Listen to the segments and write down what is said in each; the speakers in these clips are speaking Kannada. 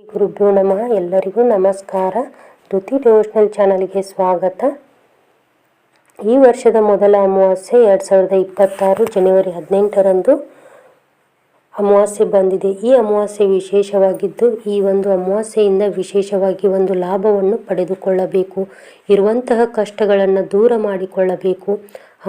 ಗುರುಭ್ಯೋ ನಮಃ. ಎಲ್ಲರಿಗೂ ನಮಸ್ಕಾರ. ಧೃತಿ ಡಿವೋಷನಲ್ ಚಾನಲ್ಗೆ ಸ್ವಾಗತ. ಈ ವರ್ಷದ ಮೊದಲ ಅಮಾವಾಸ್ಯೆ 2026 ಜನವರಿ 18ರಂದು ಅಮಾವಾಸ್ಯೆ ಬಂದಿದೆ. ಈ ಅಮಾವಾಸ್ಯೆ ವಿಶೇಷವಾಗಿದ್ದು, ಈ ಒಂದು ಅಮಾವಾಸ್ಯೆಯಿಂದ ವಿಶೇಷವಾಗಿ ಒಂದು ಲಾಭವನ್ನು ಪಡೆದುಕೊಳ್ಳಬೇಕು. ಇರುವಂತಹ ಕಷ್ಟಗಳನ್ನು ದೂರ ಮಾಡಿಕೊಳ್ಳಬೇಕು.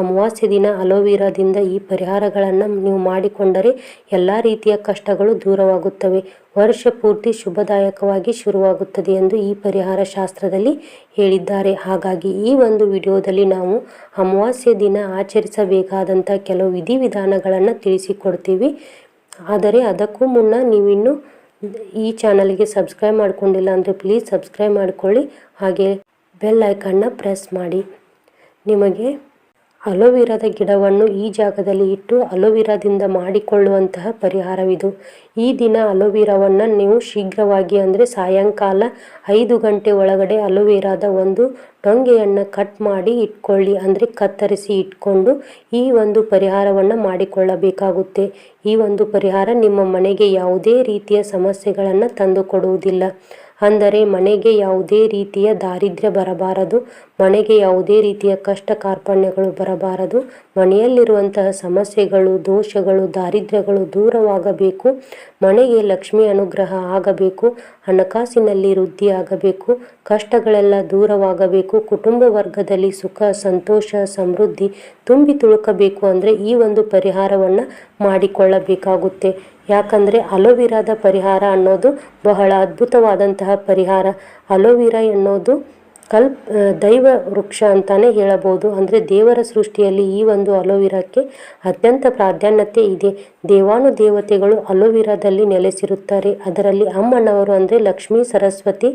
ಅಮಾವಾಸ್ಯೆ ದಿನ ಅಲೋವೆರಾದಿಂದ ಈ ಪರಿಹಾರಗಳನ್ನು ನೀವು ಮಾಡಿಕೊಂಡರೆ ಎಲ್ಲ ರೀತಿಯ ಕಷ್ಟಗಳು ದೂರವಾಗುತ್ತವೆ. ವರ್ಷ ಪೂರ್ತಿ ಶುಭದಾಯಕವಾಗಿ ಶುರುವಾಗುತ್ತದೆ ಎಂದು ಈ ಪರಿಹಾರ ಶಾಸ್ತ್ರದಲ್ಲಿ ಹೇಳಿದ್ದಾರೆ. ಹಾಗಾಗಿ ಈ ಒಂದು ವಿಡಿಯೋದಲ್ಲಿ ನಾವು ಅಮಾವಾಸ್ಯೆ ದಿನ ಆಚರಿಸಬೇಕಾದಂಥ ಕೆಲವು ವಿಧಿವಿಧಾನಗಳನ್ನು ತಿಳಿಸಿಕೊಡ್ತೀವಿ. ಆದರೆ ಅದಕ್ಕೂ ಮುನ್ನ ನೀವಿನ್ನೂ ಈ ಚಾನಲ್ಗೆ ಸಬ್ಸ್ಕ್ರೈಬ್ ಮಾಡಿಕೊಂಡಿಲ್ಲ ಅಂದರೆ ಪ್ಲೀಸ್ ಸಬ್ಸ್ಕ್ರೈಬ್ ಮಾಡಿಕೊಳ್ಳಿ. ಹಾಗೆ ಬೆಲ್ ಐಕನ್ನ ಪ್ರೆಸ್ ಮಾಡಿ. ನಿಮಗೆ ಅಲೋವೆರಾದ ಗಿಡವನ್ನು ಈ ಜಾಗದಲ್ಲಿ ಇಟ್ಟು ಅಲೋವೆರಾದಿಂದ ಮಾಡಿಕೊಳ್ಳುವಂತಹ ಪರಿಹಾರವಿದು. ಈ ದಿನ ಅಲೋವೆರಾವನ್ನು ನೀವು ಶೀಘ್ರವಾಗಿ ಅಂದರೆ ಸಾಯಂಕಾಲ 5 ಗಂಟೆ ಒಳಗಡೆ ಅಲೋವೆರಾದ ಒಂದು ಟೊಂಗೆಯನ್ನು ಕಟ್ ಮಾಡಿ ಇಟ್ಕೊಳ್ಳಿ. ಅಂದರೆ ಕತ್ತರಿಸಿ ಇಟ್ಕೊಂಡು ಈ ಒಂದು ಪರಿಹಾರವನ್ನು ಮಾಡಿಕೊಳ್ಳಬೇಕಾಗುತ್ತೆ. ಈ ಒಂದು ಪರಿಹಾರ ನಿಮ್ಮ ಮನೆಗೆ ಯಾವುದೇ ರೀತಿಯ ಸಮಸ್ಯೆಗಳನ್ನು ತಂದುಕೊಡುವುದಿಲ್ಲ. ಅಂದರೆ ಮನೆಗೆ ಯಾವುದೇ ರೀತಿಯ ದಾರಿದ್ರ್ಯ ಬರಬಾರದು, ಮನೆಗೆ ಯಾವುದೇ ರೀತಿಯ ಕಷ್ಟ ಕಾರ್ಪಣ್ಯಗಳು ಬರಬಾರದು. ಮನೆಯಲ್ಲಿರುವಂತಹ ಸಮಸ್ಯೆಗಳು, ದೋಷಗಳು, ದಾರಿದ್ರ್ಯಗಳು ದೂರವಾಗಬೇಕು. ಮನೆಗೆ ಲಕ್ಷ್ಮಿ ಅನುಗ್ರಹ ಆಗಬೇಕು. ಹಣಕಾಸಿನಲ್ಲಿ ವೃದ್ಧಿ ಆಗಬೇಕು. ಕಷ್ಟಗಳೆಲ್ಲ ದೂರವಾಗಬೇಕು. ಕುಟುಂಬ ವರ್ಗದಲ್ಲಿ ಸುಖ, ಸಂತೋಷ, ಸಮೃದ್ಧಿ ತುಂಬಿ ತುಳುಕಬೇಕು ಅಂದರೆ ಈ ಒಂದು ಪರಿಹಾರವನ್ನು ಮಾಡಿಕೊಳ್ಳಬೇಕಾಗುತ್ತೆ. ಯಾಕಂದರೆ ಅಲೋವೆರಾದ ಪರಿಹಾರ ಅನ್ನೋದು ಬಹಳ ಅದ್ಭುತವಾದಂತಹ ಪರಿಹಾರ. ಅಲೋವೆರಾ ಎನ್ನೋದು ದೈವ ವೃಕ್ಷ ಅಂತಾನೆ ಹೇಳಬಹುದು. ಅಂದರೆ ದೇವರ ಸೃಷ್ಟಿಯಲ್ಲಿ ಈ ಒಂದು ಅಲೋವೆರಾಕ್ಕೆ ಅತ್ಯಂತ ಪ್ರಾಧಾನ್ಯತೆ ಇದೆ. ದೇವಾನುದೇವತೆಗಳು ಅಲೋವೆರಾದಲ್ಲಿ ನೆಲೆಸಿರುತ್ತಾರೆ. ಅದರಲ್ಲಿ ಅಮ್ಮನವರು ಅಂದರೆ ಲಕ್ಷ್ಮೀ, ಸರಸ್ವತಿ,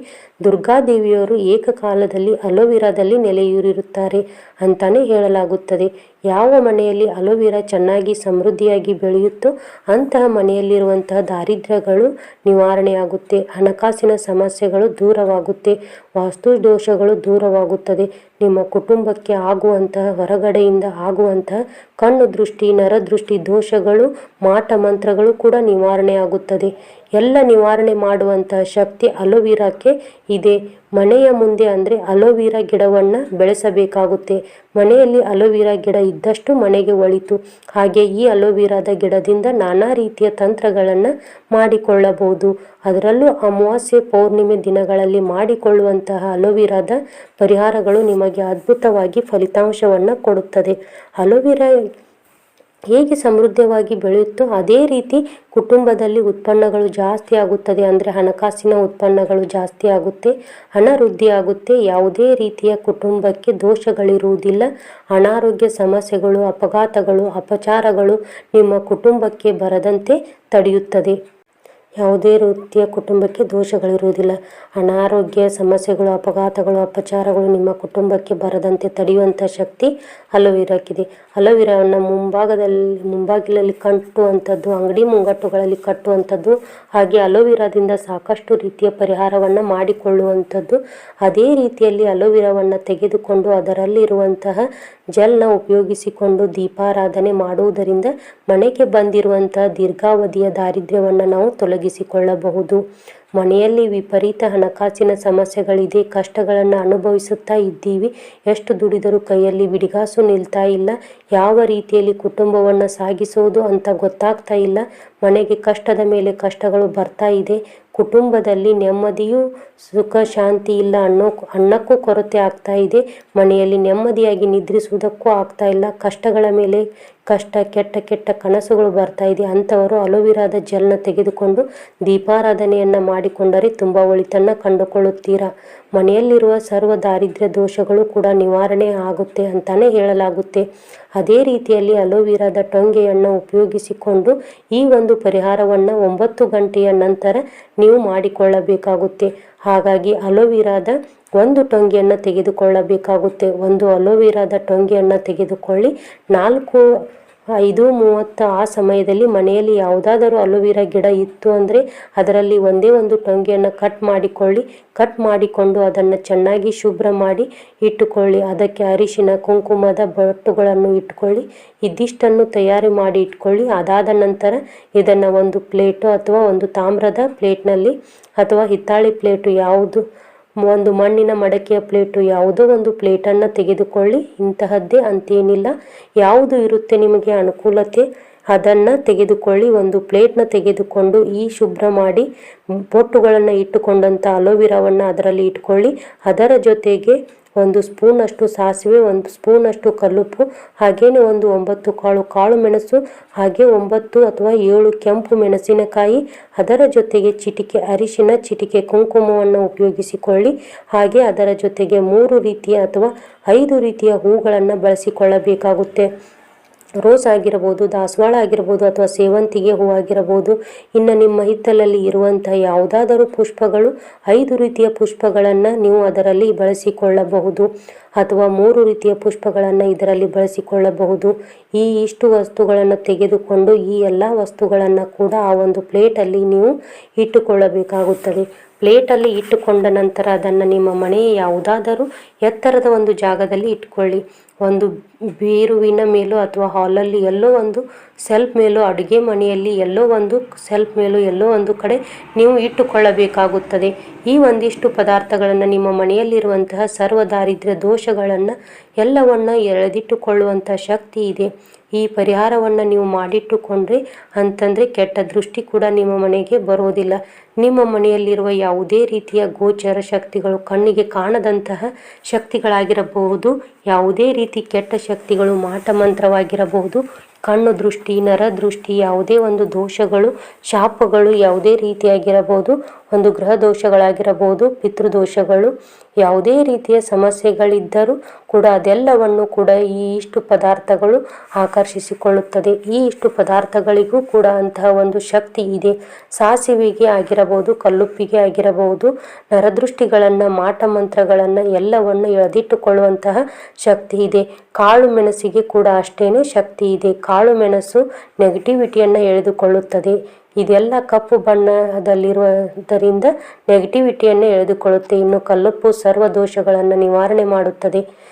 ದುರ್ಗಾದೇವಿಯವರು ಏಕಕಾಲದಲ್ಲಿ ಅಲೋವೆರಾದಲ್ಲಿ ನೆಲೆಯೂರಿರುತ್ತಾರೆ ಅಂತಾನೆ ಹೇಳಲಾಗುತ್ತದೆ. ಯಾವ ಮನೆಯಲ್ಲಿ ಅಲೋವೆರಾ ಚೆನ್ನಾಗಿ ಸಮೃದ್ಧಿಯಾಗಿ ಬೆಳೆಯುತ್ತೋ ಅಂತಹ ಮನೆಯಲ್ಲಿರುವಂತಹ ದಾರಿದ್ರ್ಯಗಳು ನಿವಾರಣೆಯಾಗುತ್ತೆ. ಹಣಕಾಸಿನ ಸಮಸ್ಯೆಗಳು ದೂರವಾಗುತ್ತೆ. ವಾಸ್ತು ದೋಷಗಳು ದೂರವಾಗುತ್ತದೆ. ನಿಮ್ಮ ಕುಟುಂಬಕ್ಕೆ ಆಗುವಂತಹ ಹೊರಗಡೆಯಿಂದ ಆಗುವಂತಹ ಕಣ್ಣು ದೃಷ್ಟಿ, ನರದೃಷ್ಟಿ ದೋಷಗಳು, ಮಾಟ ಮಂತ್ರಗಳು ಕೂಡ ನಿವಾರಣೆ ಆಗುತ್ತದೆ. ಎಲ್ಲ ನಿವಾರಣೆ ಮಾಡುವಂತಹ ಶಕ್ತಿ ಅಲೋವೆರಾಕ್ಕೆ ಇದೆ. ಮನೆಯ ಮುಂದೆ ಅಂದರೆ ಅಲೋವೆರಾ ಗಿಡವನ್ನು ಬೆಳೆಸಬೇಕಾಗುತ್ತೆ. ಮನೆಯಲ್ಲಿ ಅಲೋವೆರಾ ಗಿಡ ಇದ್ದಷ್ಟು ಮನೆಗೆ ಒಳಿತು. ಹಾಗೆ ಈ ಅಲೋವೆರಾದ ಗಿಡದಿಂದ ನಾನಾ ರೀತಿಯ ತಂತ್ರಗಳನ್ನು ಮಾಡಿಕೊಳ್ಳಬಹುದು. ಅದರಲ್ಲೂ ಅಮಾವಾಸ್ಯೆ, ಪೌರ್ಣಿಮೆ ದಿನಗಳಲ್ಲಿ ಮಾಡಿಕೊಳ್ಳುವಂತಹ ಅಲೋವೆರಾದ ಪರಿಹಾರಗಳು ನಿಮಗೆ ಅದ್ಭುತವಾಗಿ ಫಲಿತಾಂಶವನ್ನು ಕೊಡುತ್ತದೆ. ಅಲೋವೆರಾ ಹೇಗೆ ಸಮೃದ್ಧವಾಗಿ ಬೆಳೆಯುತ್ತೋ ಅದೇ ರೀತಿ ಕುಟುಂಬದಲ್ಲಿ ಉತ್ಪನ್ನಗಳು ಜಾಸ್ತಿ ಆಗುತ್ತದೆ. ಅಂದರೆ ಹಣಕಾಸಿನ ಉತ್ಪನ್ನಗಳು ಜಾಸ್ತಿ ಆಗುತ್ತೆ, ಹಣ ವೃದ್ಧಿ ಆಗುತ್ತೆ. ಯಾವುದೇ ರೀತಿಯ ಕುಟುಂಬಕ್ಕೆ ದೋಷಗಳಿರುವುದಿಲ್ಲ. ಅನಾರೋಗ್ಯ ಸಮಸ್ಯೆಗಳು, ಅಪಘಾತಗಳು, ಅಪಚಾರಗಳು ನಿಮ್ಮ ಕುಟುಂಬಕ್ಕೆ ಬರದಂತೆ ತಡೆಯುತ್ತದೆ. ಯಾವುದೇ ರೀತಿಯ ಕುಟುಂಬಕ್ಕೆ ದೋಷಗಳಿರುವುದಿಲ್ಲ. ಅನಾರೋಗ್ಯ ಸಮಸ್ಯೆಗಳು, ಅಪಘಾತಗಳು, ಅಪಚಾರಗಳು ನಿಮ್ಮ ಕುಟುಂಬಕ್ಕೆ ಬರದಂತೆ ತಡೆಯುವಂಥ ಶಕ್ತಿ ಅಲೋವೆರಾಕ್ಕಿದೆ. ಅಲೋವೆರಾವನ್ನು ಮುಂಬಾಗಿಲಲ್ಲಿ ಕಟ್ಟುವಂಥದ್ದು, ಅಂಗಡಿ ಮುಂಗಟ್ಟುಗಳಲ್ಲಿ ಕಟ್ಟುವಂಥದ್ದು, ಹಾಗೆ ಅಲೋವೆರಾದಿಂದ ಸಾಕಷ್ಟು ರೀತಿಯ ಪರಿಹಾರವನ್ನು ಮಾಡಿಕೊಳ್ಳುವಂಥದ್ದು. ಅದೇ ರೀತಿಯಲ್ಲಿ ಅಲೋವೆರಾವನ್ನು ತೆಗೆದುಕೊಂಡು ಅದರಲ್ಲಿರುವಂತಹ ಜೆಲ್ನ ಉಪಯೋಗಿಸಿಕೊಂಡು ದೀಪಾರಾಧನೆ ಮಾಡುವುದರಿಂದ ಮನೆಗೆ ಬಂದಿರುವಂತಹ ದೀರ್ಘಾವಧಿಯ ದಾರಿದ್ರ್ಯವನ್ನು ನಾವು ತೊಲಗಿಸಿಕೊಳ್ಳಬಹುದು. ಮನೆಯಲ್ಲಿ ವಿಪರೀತ ಹಣಕಾಸಿನ ಸಮಸ್ಯೆಗಳಿದೆ, ಕಷ್ಟಗಳನ್ನು ಅನುಭವಿಸುತ್ತಾ ಇದ್ದೀವಿ, ಎಷ್ಟು ದುಡಿದರೂ ಕೈಯಲ್ಲಿ ಬಿಡಿಗಾಸು ನಿಲ್ತಾ ಇಲ್ಲ, ಯಾವ ರೀತಿಯಲ್ಲಿ ಕುಟುಂಬವನ್ನು ಸಾಗಿಸೋದು ಅಂತ ಗೊತ್ತಾಗ್ತಾ ಇಲ್ಲ, ಮನೆಗೆ ಕಷ್ಟದ ಮೇಲೆ ಕಷ್ಟಗಳು ಬರ್ತಾ ಇದೆ, ಕುಟುಂಬದಲ್ಲಿ ನೆಮ್ಮದಿಯೂ ಸುಖ ಶಾಂತಿ ಇಲ್ಲ, ಅನ್ನಕ್ಕೂ ಕೊರತೆ ಆಗ್ತಾ ಇದೆ, ಮನೆಯಲ್ಲಿ ನೆಮ್ಮದಿಯಾಗಿ ನಿದ್ರಿಸುವುದಕ್ಕೂ ಆಗ್ತಾ ಇಲ್ಲ, ಕಷ್ಟಗಳ ಮೇಲೆ ಕಷ್ಟ, ಕೆಟ್ಟ ಕನಸುಗಳು ಬರ್ತಾ ಇದೆ. ಅಂಥವರು ಅಲೋವೆರಾದ ಜೆಲ್ನ ತೆಗೆದುಕೊಂಡು ದೀಪಾರಾಧನೆಯನ್ನು ಮಾಡಿಕೊಂಡರೆ ತುಂಬ ಒಳಿತನ್ನು ಕಂಡುಕೊಳ್ಳುತ್ತೀರಾ. ಮನೆಯಲ್ಲಿರುವ ಸರ್ವ ದಾರಿದ್ರ್ಯ ದೋಷಗಳು ಕೂಡ ನಿವಾರಣೆ ಆಗುತ್ತೆ ಅಂತಾನೆ ಹೇಳಲಾಗುತ್ತೆ. ಅದೇ ರೀತಿಯಲ್ಲಿ ಅಲೋವೆರಾದ ಟೊಂಗೆಯನ್ನು ಉಪಯೋಗಿಸಿಕೊಂಡು ಈ ಒಂದು ಪರಿಹಾರವನ್ನು 9 ಗಂಟೆಯ ನಂತರ ನೀವು ಮಾಡಿಕೊಳ್ಳಬೇಕಾಗುತ್ತೆ. ಹಾಗಾಗಿ ಅಲೋವೆರಾದ ಒಂದು ಟೊಂಗೆಯನ್ನು ತೆಗೆದುಕೊಳ್ಳಬೇಕಾಗುತ್ತೆ. ಒಂದು ಅಲೋವೆರಾದ ಟೊಂಗೆಯನ್ನು ತೆಗೆದುಕೊಳ್ಳಿ. 4 5:30 ಆ ಸಮಯದಲ್ಲಿ ಮನೆಯಲ್ಲಿ ಯಾವುದಾದರೂ ಅಲೋವೆರಾ ಗಿಡ ಇತ್ತು ಅಂದರೆ ಅದರಲ್ಲಿ ಒಂದೇ ಒಂದು ಟೊಂಗೆಯನ್ನು ಕಟ್ ಮಾಡಿಕೊಂಡು ಅದನ್ನು ಚೆನ್ನಾಗಿ ಶುಭ್ರ ಮಾಡಿ ಇಟ್ಟುಕೊಳ್ಳಿ. ಅದಕ್ಕೆ ಅರಿಶಿನ ಕುಂಕುಮದ ಬೊಟ್ಟುಗಳನ್ನು ಇಟ್ಕೊಳ್ಳಿ. ಇದಿಷ್ಟನ್ನು ತಯಾರಿ ಮಾಡಿ ಇಟ್ಕೊಳ್ಳಿ. ಅದಾದ ನಂತರ ಇದನ್ನು ಒಂದು ಪ್ಲೇಟು ಅಥವಾ ಒಂದು ತಾಮ್ರದ ಪ್ಲೇಟ್ನಲ್ಲಿ ಅಥವಾ ಹಿತ್ತಾಳೆ ಪ್ಲೇಟು ಯಾವುದು, ಒಂದು ಮಣ್ಣಿನ ಮಡಕೆಯ ಪ್ಲೇಟು ಯಾವುದೋ ಒಂದು ಪ್ಲೇಟನ್ನು ತೆಗೆದುಕೊಳ್ಳಿ. ಇಂತಹದ್ದೇ ಅಂತೇನಿಲ್ಲ, ಯಾವುದು ಇರುತ್ತೆ ನಿಮಗೆ ಅನುಕೂಲತೆ ಅದನ್ನು ತೆಗೆದುಕೊಳ್ಳಿ. ಒಂದು ಪ್ಲೇಟ್ನ ತೆಗೆದುಕೊಂಡು ಈ ಶುಭ್ರ ಮಾಡಿ ಬೊಟ್ಟುಗಳನ್ನು ಇಟ್ಟುಕೊಂಡಂಥ ಅಲೋವೆರಾವನ್ನು ಅದರಲ್ಲಿ ಇಟ್ಕೊಳ್ಳಿ. ಅದರ ಜೊತೆಗೆ 1 ಸ್ಪೂನಷ್ಟು ಸಾಸಿವೆ, 1 ಸ್ಪೂನಷ್ಟು ಕಲ್ಲುಪ್ಪು, ಹಾಗೇನೆ ಒಂದು 9 ಕಾಳು ಮೆಣಸು, ಹಾಗೆ 9 ಅಥವಾ 7 ಕೆಂಪು ಮೆಣಸಿನಕಾಯಿ, ಅದರ ಜೊತೆಗೆ ಚಿಟಿಕೆ ಅರಿಶಿನ, ಚಿಟಿಕೆ ಕುಂಕುಮವನ್ನು ಉಪಯೋಗಿಸಿಕೊಳ್ಳಿ. ಹಾಗೆ ಅದರ ಜೊತೆಗೆ 3 ರೀತಿಯ ಅಥವಾ 5 ರೀತಿಯ ಹೂಗಳನ್ನು ಬಳಸಿಕೊಳ್ಳಬೇಕಾಗುತ್ತೆ. ರೋಸ್ ಆಗಿರಬಹುದು, ದಾಸವಾಳ ಆಗಿರ್ಬೋದು, ಅಥವಾ ಸೇವಂತಿಗೆ ಹೂವಾಗಿರಬಹುದು. ಇನ್ನು ನಿಮ್ಮ ಹಿತ್ತಲಲ್ಲಿ ಇರುವಂತಹ ಯಾವುದಾದರೂ ಪುಷ್ಪಗಳು 5 ರೀತಿಯ ಪುಷ್ಪಗಳನ್ನು ನೀವು ಅದರಲ್ಲಿ ಬಳಸಿಕೊಳ್ಳಬಹುದು, ಅಥವಾ 3 ರೀತಿಯ ಪುಷ್ಪಗಳನ್ನು ಇದರಲ್ಲಿ ಬಳಸಿಕೊಳ್ಳಬಹುದು. ಇಷ್ಟು ವಸ್ತುಗಳನ್ನು ತೆಗೆದುಕೊಂಡು ಈ ಎಲ್ಲ ವಸ್ತುಗಳನ್ನು ಕೂಡ ಆ ಒಂದು ಪ್ಲೇಟಲ್ಲಿ ನೀವು ಇಟ್ಟುಕೊಳ್ಳಬೇಕಾಗುತ್ತದೆ. ಪ್ಲೇಟಲ್ಲಿ ಇಟ್ಟುಕೊಂಡ ನಂತರ ಅದನ್ನು ನಿಮ್ಮ ಮನೆಯ ಯಾವುದಾದರೂ ಎತ್ತರದ ಒಂದು ಜಾಗದಲ್ಲಿ ಇಟ್ಕೊಳ್ಳಿ. ಒಂದು ಬೀರುವಿನ ಮೇಲೋ ಅಥವಾ ಹಾಲಲ್ಲಿ ಎಲ್ಲೋ ಒಂದು ಸೆಲ್ಫ್ ಮೇಲೋ, ಅಡುಗೆ ಮನೆಯಲ್ಲಿ ಎಲ್ಲೋ ಒಂದು ಸೆಲ್ಫ್ ಮೇಲೋ ಎಲ್ಲೋ ಒಂದು ಕಡೆ ನೀವು ಇಟ್ಟುಕೊಳ್ಳಬೇಕಾಗುತ್ತದೆ. ಈ ಒಂದಿಷ್ಟು ಪದಾರ್ಥಗಳನ್ನು ನಿಮ್ಮ ಮನೆಯಲ್ಲಿರುವಂತಹ ಸರ್ವ ದಾರಿದ್ರ್ಯ ದೋಷಗಳನ್ನು ಎಲ್ಲವನ್ನು ಎಳೆದಿಟ್ಟುಕೊಳ್ಳುವಂಥ ಶಕ್ತಿ ಇದೆ. ಈ ಪರಿಹಾರವನ್ನು ನೀವು ಮಾಡಿಟ್ಟುಕೊಂಡ್ರೆ ಅಂತಂದರೆ ಕೆಟ್ಟ ದೃಷ್ಟಿ ಕೂಡ ನಿಮ್ಮ ಮನೆಗೆ ಬರೋದಿಲ್ಲ. ನಿಮ್ಮ ಮನೆಯಲ್ಲಿರುವ ಯಾವುದೇ ರೀತಿಯ ಗೋಚರ ಶಕ್ತಿಗಳು, ಕಣ್ಣಿಗೆ ಕಾಣದಂತಹ ಶಕ್ತಿಗಳಾಗಿರಬಹುದು, ಯಾವುದೇ ರೀತಿ ಕೆಟ್ಟ ಶಕ್ತಿಗಳು, ಮಾಟ ಮಂತ್ರವಾಗಿರಬಹುದು, ಕಣ್ಣು ದೃಷ್ಟಿ, ನರ ದೃಷ್ಟಿ, ಯಾವುದೇ ಒಂದು ದೋಷಗಳು, ಶಾಪಗಳು ಯಾವುದೇ ರೀತಿಯಾಗಿರಬಹುದು, ಒಂದು ಗ್ರಹ ದೋಷಗಳಾಗಿರಬಹುದು, ಪಿತೃದೋಷಗಳು, ಯಾವುದೇ ರೀತಿಯ ಸಮಸ್ಯೆಗಳಿದ್ದರೂ ಕೂಡ ಅದೆಲ್ಲವನ್ನು ಕೂಡ ಇಷ್ಟು ಪದಾರ್ಥಗಳು ಆಕರ್ಷಿಸಿಕೊಳ್ಳುತ್ತದೆ. ಇಷ್ಟು ಪದಾರ್ಥಗಳಿಗೂ ಕೂಡ ಅಂತಹ ಒಂದು ಶಕ್ತಿ ಇದೆ. ಸಾಸಿವೆಗೆ ಆಗಿರಬಹುದು, ಕಲ್ಲುಪ್ಪಿಗೆ ಆಗಿರಬಹುದು, ನರದೃಷ್ಟಿಗಳನ್ನು, ಮಾಟ ಮಂತ್ರಗಳನ್ನು ಎಲ್ಲವನ್ನು ಎಳೆದಿಟ್ಟುಕೊಳ್ಳುವಂತಹ ಶಕ್ತಿ ಇದೆ. ಕಾಳು ಮೆಣಸಿಗೆ ಕೂಡ ಅಷ್ಟೇನೆ ಶಕ್ತಿ ಇದೆ. ಕಾಳು ಮೆಣಸು ನೆಗೆಟಿವಿಟಿಯನ್ನು ಎಳೆದುಕೊಳ್ಳುತ್ತದೆ. ಇದೆಲ್ಲ ಕಪ್ಪು ಬಣ್ಣದಲ್ಲಿರುವುದರಿಂದ ನೆಗೆಟಿವಿಟಿಯನ್ನು ಎಳೆದುಕೊಳ್ಳುತ್ತೆ. ಇನ್ನು ಕಲ್ಲುಪ್ಪು ಸರ್ವ ದೋಷಗಳನ್ನು ನಿವಾರಣೆ ಮಾಡುತ್ತದೆ.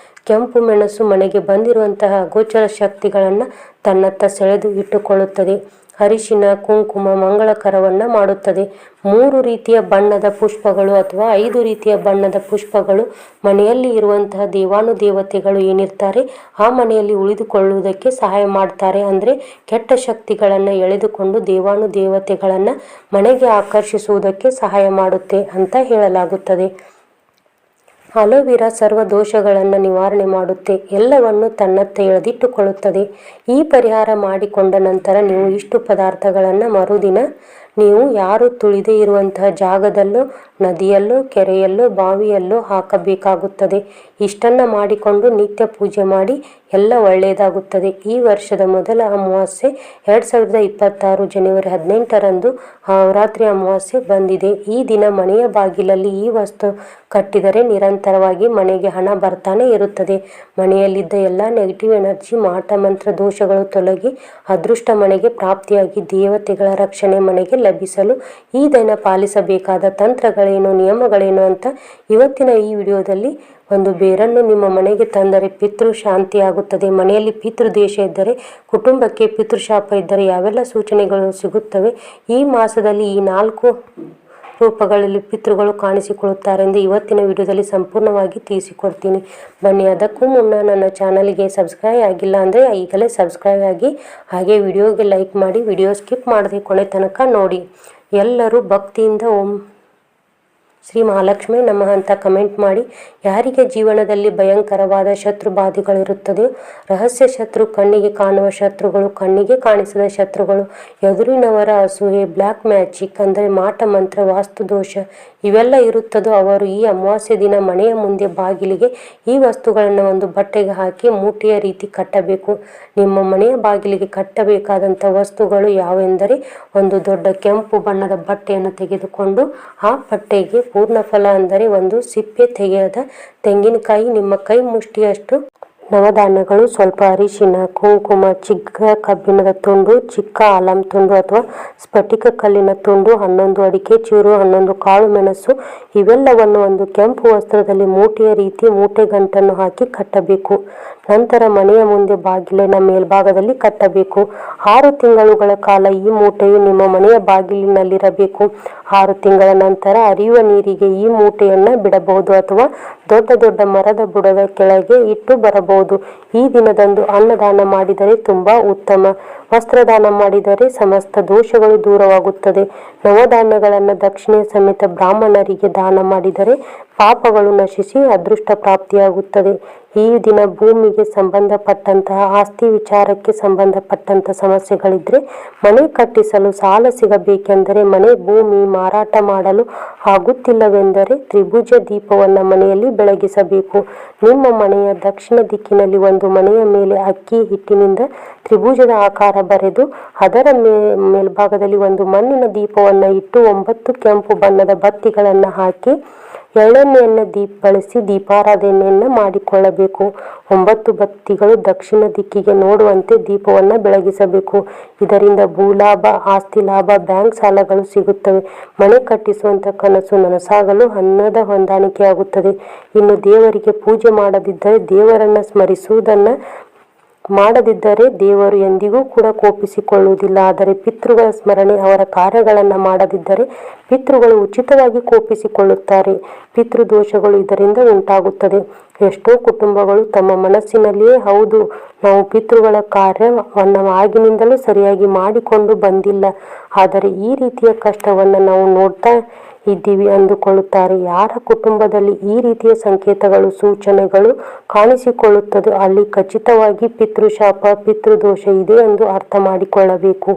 ಕೆಂಪು ಮೆಣಸು ಮನೆಗೆ ಬಂದಿರುವಂತಹ ಅಗೋಚರ ಶಕ್ತಿಗಳನ್ನು ತನ್ನತ್ತ ಸೆಳೆದು ಇಟ್ಟುಕೊಳ್ಳುತ್ತದೆ. ಅರಿಶಿನ ಕುಂಕುಮ ಮಂಗಳಕರವನ್ನು ಮಾಡುತ್ತದೆ. 3 ರೀತಿಯ ಬಣ್ಣದ ಪುಷ್ಪಗಳು ಅಥವಾ 5 ರೀತಿಯ ಬಣ್ಣದ ಪುಷ್ಪಗಳು ಮನೆಯಲ್ಲಿ ಇರುವಂತಹ ದೇವಾನುದೇವತೆಗಳು ಏನಿರ್ತಾರೆ ಆ ಮನೆಯಲ್ಲಿ ಉಳಿದುಕೊಳ್ಳುವುದಕ್ಕೆ ಸಹಾಯ ಮಾಡ್ತಾರೆ. ಅಂದರೆ ಕೆಟ್ಟ ಶಕ್ತಿಗಳನ್ನು ಎಳೆದುಕೊಂಡು ದೇವಾನುದೇವತೆಗಳನ್ನು ಮನೆಗೆ ಆಕರ್ಷಿಸುವುದಕ್ಕೆ ಸಹಾಯ ಮಾಡುತ್ತೆ ಅಂತ ಹೇಳಲಾಗುತ್ತದೆ. ಅಲೋವೆರಾ ಸರ್ವ ದೋಷಗಳನ್ನು ನಿವಾರಣೆ ಮಾಡುತ್ತೆ, ಎಲ್ಲವನ್ನು ತನ್ನತ್ತ ಎಳೆದಿಟ್ಟುಕೊಳ್ಳುತ್ತದೆ. ಈ ಪರಿಹಾರ ಮಾಡಿಕೊಂಡ ನಂತರ ನೀವು ಇಷ್ಟು ಪದಾರ್ಥಗಳನ್ನು ಮರುದಿನ ನೀವು ಯಾರು ತುಳಿದೇ ಇರುವಂತಹ ಜಾಗದಲ್ಲೋ, ನದಿಯಲ್ಲೋ, ಕೆರೆಯಲ್ಲೋ, ಬಾವಿಯಲ್ಲೋ ಹಾಕಬೇಕಾಗುತ್ತದೆ. ಇಷ್ಟನ್ನು ಮಾಡಿಕೊಂಡು ನಿತ್ಯ ಪೂಜೆ ಮಾಡಿ ಎಲ್ಲ ಒಳ್ಳೆಯದಾಗುತ್ತದೆ. ಈ ವರ್ಷದ ಮೊದಲ ಅಮಾವಾಸ್ಯೆ 2026 ಜನವರಿ 18ರಂದು ರಾತ್ರಿ ಅಮಾವಾಸ್ಯೆ ಬಂದಿದೆ. ಈ ದಿನ ಮನೆಯ ಬಾಗಿಲಲ್ಲಿ ಈ ವಸ್ತು ಕಟ್ಟಿದರೆ ನಿರಂತರವಾಗಿ ಮನೆಗೆ ಹಣ ಬರ್ತಾನೆ ಇರುತ್ತದೆ. ಮನೆಯಲ್ಲಿದ್ದ ಎಲ್ಲ ನೆಗೆಟಿವ್ ಎನರ್ಜಿ, ಮಾಟ ಮಂತ್ರ ದೋಷಗಳು ತೊಲಗಿ ಅದೃಷ್ಟ ಮನೆಗೆ ಪ್ರಾಪ್ತಿಯಾಗಿ ದೇವತೆಗಳ ರಕ್ಷಣೆ ಮನೆಗೆ ಲಭಿಸಲು ಈ ದಿನ ಪಾಲಿಸಬೇಕಾದ ತಂತ್ರಗಳೇನು, ನಿಯಮಗಳೇನು ಅಂತ ಇವತ್ತಿನ ಈ ವಿಡಿಯೋದಲ್ಲಿ ಒಂದು ಬೇರನ್ನು ನಿಮ್ಮ ಮನೆಗೆ ತಂದರೆ ಪಿತೃ ಶಾಂತಿ ಆಗುತ್ತದೆ. ಮನೆಯಲ್ಲಿ ಪಿತೃದೇಶ ಇದ್ದರೆ, ಕುಟುಂಬಕ್ಕೆ ಪಿತೃಶಾಪ ಇದ್ದರೆ ಯಾವೆಲ್ಲ ಸೂಚನೆಗಳು ಸಿಗುತ್ತವೆ, ಈ ಮಾಸದಲ್ಲಿ ಈ 4 ರೂಪಗಳಲ್ಲಿ ಪಿತೃಗಳು ಕಾಣಿಸಿಕೊಳ್ಳುತ್ತಾರೆ ಎಂದು ಇವತ್ತಿನ ವಿಡಿಯೋದಲ್ಲಿ ಸಂಪೂರ್ಣವಾಗಿ ತಿಳಿಸಿಕೊಡ್ತೀನಿ. ಬನ್ನಿ, ಅದಕ್ಕೂ ಮುನ್ನ ನನ್ನ ಚಾನಲ್ಗೆ ಸಬ್ಸ್ಕ್ರೈಬ್ ಆಗಿಲ್ಲ ಅಂದರೆ ಈಗಲೇ ಸಬ್ಸ್ಕ್ರೈಬ್ ಆಗಿ, ಹಾಗೆ ವಿಡಿಯೋಗೆ ಲೈಕ್ ಮಾಡಿ, ವಿಡಿಯೋ ಸ್ಕಿಪ್ ಮಾಡದೆ ಕೊನೆ ತನಕ ನೋಡಿ. ಎಲ್ಲರೂ ಭಕ್ತಿಯಿಂದ ಓಂ ಶ್ರೀ ಮಹಾಲಕ್ಷ್ಮಿ ನಮಃ ಅಂತ ಕಮೆಂಟ್ ಮಾಡಿ. ಯಾರಿಗೆ ಜೀವನದಲ್ಲಿ ಭಯಂಕರವಾದ ಶತ್ರು ಬಾಧೆಗಳಿರುತ್ತದೆಯೋ, ರಹಸ್ಯ ಶತ್ರು, ಕಣ್ಣಿಗೆ ಕಾಣುವ ಶತ್ರುಗಳು, ಕಣ್ಣಿಗೆ ಕಾಣಿಸದ ಶತ್ರುಗಳು, ಎದುರಿನವರ ಅಸೂಯೆ, ಬ್ಲ್ಯಾಕ್ ಮ್ಯಾಜಿಕ್ ಅಂದರೆ ಮಾಟ ಮಂತ್ರ, ವಾಸ್ತುದೋಷ ಇವೆಲ್ಲ ಇರುತ್ತದೋ ಅವರು ಈ ಅಮಾವಾಸ್ಯೆ ದಿನ ಮನೆಯ ಮುಂದೆ ಬಾಗಿಲಿಗೆ ಈ ವಸ್ತುಗಳನ್ನು ಒಂದು ಬಟ್ಟೆಗೆ ಹಾಕಿ ಮೂಟೆಯ ರೀತಿ ಕಟ್ಟಬೇಕು. ನಿಮ್ಮ ಮನೆಯ ಬಾಗಿಲಿಗೆ ಕಟ್ಟಬೇಕಾದಂಥ ವಸ್ತುಗಳು ಯಾವೆಂದರೆ, ಒಂದು ದೊಡ್ಡ ಕೆಂಪು ಬಣ್ಣದ ಬಟ್ಟೆಯನ್ನು ತೆಗೆದುಕೊಂಡು ಆ ಬಟ್ಟೆಗೆ ಪೂರ್ಣ ಫಲ ಅಂದರೆ ಒಂದು ಸಿಪ್ಪೆ ತೆಗೆಯದ ತೆಂಗಿನಕಾಯಿ ನಿಮ್ಮ ಕೈ ಮುಷ್ಟಿಯಷ್ಟು ನವಧಾನ್ಯಗಳು ಸ್ವಲ್ಪ ಅರಿಶಿನ, ಕುಂಕುಮ, ಚಿಕ್ಕ ಕಬ್ಬಿಣದ ತುಂಡು, ಚಿಕ್ಕ ಆಲಂ ತುಂಡು ಅಥವಾ ಸ್ಫಟಿಕ ಕಲ್ಲಿನ ತುಂಡು, 11 ಅಡಿಕೆ ಚೂರು, 11 ಕಾಳು ಮೆಣಸು ಇವೆಲ್ಲವನ್ನು ಒಂದು ಕೆಂಪು ವಸ್ತ್ರದಲ್ಲಿ ಮೂಟೆಯ ರೀತಿ ಮೂಟೆ ಗಂಟನ್ನು ಹಾಕಿ ಕಟ್ಟಬೇಕು. ನಂತರ ಮನೆಯ ಮುಂದೆ ಬಾಗಿಲಿನ ಮೇಲ್ಭಾಗದಲ್ಲಿ ಕಟ್ಟಬೇಕು. 6 ತಿಂಗಳುಗಳ ಕಾಲ ಈ ಮೂಟೆಯು ನಿಮ್ಮ ಮನೆಯ ಬಾಗಿಲಿನಲ್ಲಿರಬೇಕು. 6 ತಿಂಗಳ ನಂತರ ಹರಿಯುವ ನೀರಿಗೆ ಈ ಮೂಟೆಯನ್ನು ಬಿಡಬಹುದು ಅಥವಾ ದೊಡ್ಡ ದೊಡ್ಡ ಮರದ ಬುಡದ ಕೆಳಗೆ ಇಟ್ಟು ಬರಬಹುದು. ಈ ದಿನದಂದು ಅನ್ನದಾನ ಮಾಡಿದರೆ ತುಂಬಾ ಉತ್ತಮ. ವಸ್ತ್ರದಾನ ಮಾಡಿದರೆ ಸಮಸ್ತ ದೋಷಗಳು ದೂರವಾಗುತ್ತದೆ. ನವಧಾನ್ಯಗಳನ್ನು ದಕ್ಷಿಣೆ ಸಮೇತ ಬ್ರಾಹ್ಮಣರಿಗೆ ದಾನ ಮಾಡಿದರೆ ಪಾಪಗಳು ನಶಿಸಿ ಅದೃಷ್ಟ ಪ್ರಾಪ್ತಿಯಾಗುತ್ತದೆ. ಈ ದಿನ ಭೂಮಿಗೆ ಸಂಬಂಧಪಟ್ಟಂತಹ ಆಸ್ತಿ ವಿಚಾರಕ್ಕೆ ಸಂಬಂಧಪಟ್ಟಂತ ಸಮಸ್ಯೆಗಳಿದ್ರೆ, ಮನೆ ಕಟ್ಟಿಸಲು ಸಾಲ ಸಿಗಬೇಕೆಂದರೆ, ಮನೆ ಭೂಮಿ ಮಾರಾಟ ಮಾಡಲು ಆಗುತ್ತಿಲ್ಲವೆಂದರೆ ತ್ರಿಭುಜ ದೀಪವನ್ನು ಮನೆಯಲ್ಲಿ ಬೆಳಗಿಸಬೇಕು. ನಿಮ್ಮ ಮನೆಯ ದಕ್ಷಿಣ ದಿಕ್ಕಿನಲ್ಲಿ ಒಂದು ಮನೆಯ ಮೇಲೆ ಅಕ್ಕಿ ಹಿಟ್ಟಿನಿಂದ ತ್ರಿಭುಜದ ಆಕಾರ ಬರೆದು ಅದರ ಮೇಲ್ಭಾಗದಲ್ಲಿ ಒಂದು ಮಣ್ಣಿನ ದೀಪವನ್ನು ಇಟ್ಟು 9 ಕೆಂಪು ಬಣ್ಣದ ಬತ್ತಿಗಳನ್ನು ಹಾಕಿ ಎಳ್ಳೆಣ್ಣೆಯನ್ನು ಬಳಸಿ ದೀಪಾರಾಧನೆಯನ್ನು ಮಾಡಿಕೊಳ್ಳಬೇಕು. 9 ಬತ್ತಿಗಳು ದಕ್ಷಿಣ ದಿಕ್ಕಿಗೆ ನೋಡುವಂತೆ ದೀಪವನ್ನು ಬೆಳಗಿಸಬೇಕು. ಇದರಿಂದ ಭೂಲಾಭ, ಆಸ್ತಿ ಲಾಭ, ಬ್ಯಾಂಕ್ ಸಾಲಗಳು ಸಿಗುತ್ತವೆ. ಮನೆ ಕಟ್ಟಿಸುವಂತ ಕನಸು ನನಸಾಗಲು ಹಣದ ಹೊಂದಾಣಿಕೆಯಾಗುತ್ತದೆ. ಇನ್ನು ದೇವರಿಗೆ ಪೂಜೆ ಮಾಡದಿದ್ದರೆ, ದೇವರನ್ನ ಸ್ಮರಿಸುವುದನ್ನ ಮಾಡದಿದ್ದರೆ ದೇವರು ಎಂದಿಗೂ ಕೂಡ ಕೋಪಿಸಿಕೊಳ್ಳುವುದಿಲ್ಲ. ಆದರೆ ಪಿತೃಗಳ ಸ್ಮರಣೆ, ಅವರ ಕಾರ್ಯಗಳನ್ನು ಮಾಡದಿದ್ದರೆ ಪಿತೃಗಳು ಉಚಿತವಾಗಿ ಕೋಪಿಸಿಕೊಳ್ಳುತ್ತಾರೆ. ಪಿತೃದೋಷಗಳು ಇದರಿಂದ ಉಂಟಾಗುತ್ತದೆ. ಎಷ್ಟೋ ಕುಟುಂಬಗಳು ತಮ್ಮ ಮನಸ್ಸಿನಲ್ಲಿಯೇ, ಹೌದು, ನಾವು ಪಿತೃಗಳ ಕಾರ್ಯವನ್ನು ಆಗಿನಿಂದಲೂ ಸರಿಯಾಗಿ ಮಾಡಿಕೊಂಡು ಬಂದಿಲ್ಲ, ಆದರೆ ಈ ರೀತಿಯ ಕಷ್ಟವನ್ನು ನಾವು ನೋಡ್ತಾ ಇದ್ದೀವಿ ಅಂದುಕೊಳ್ಳುತ್ತಾರೆ. ಯಾರ ಕುಟುಂಬದಲ್ಲಿ ಈ ರೀತಿಯ ಸಂಕೇತಗಳು, ಸೂಚನೆಗಳು ಕಾಣಿಸಿಕೊಳ್ಳುತ್ತದೆ, ಅಲ್ಲಿ ಖಚಿತವಾಗಿ ಪಿತೃಶಾಪ, ಪಿತೃದೋಷ ಇದೆ ಎಂದು ಅರ್ಥ ಮಾಡಿಕೊಳ್ಳಬೇಕು.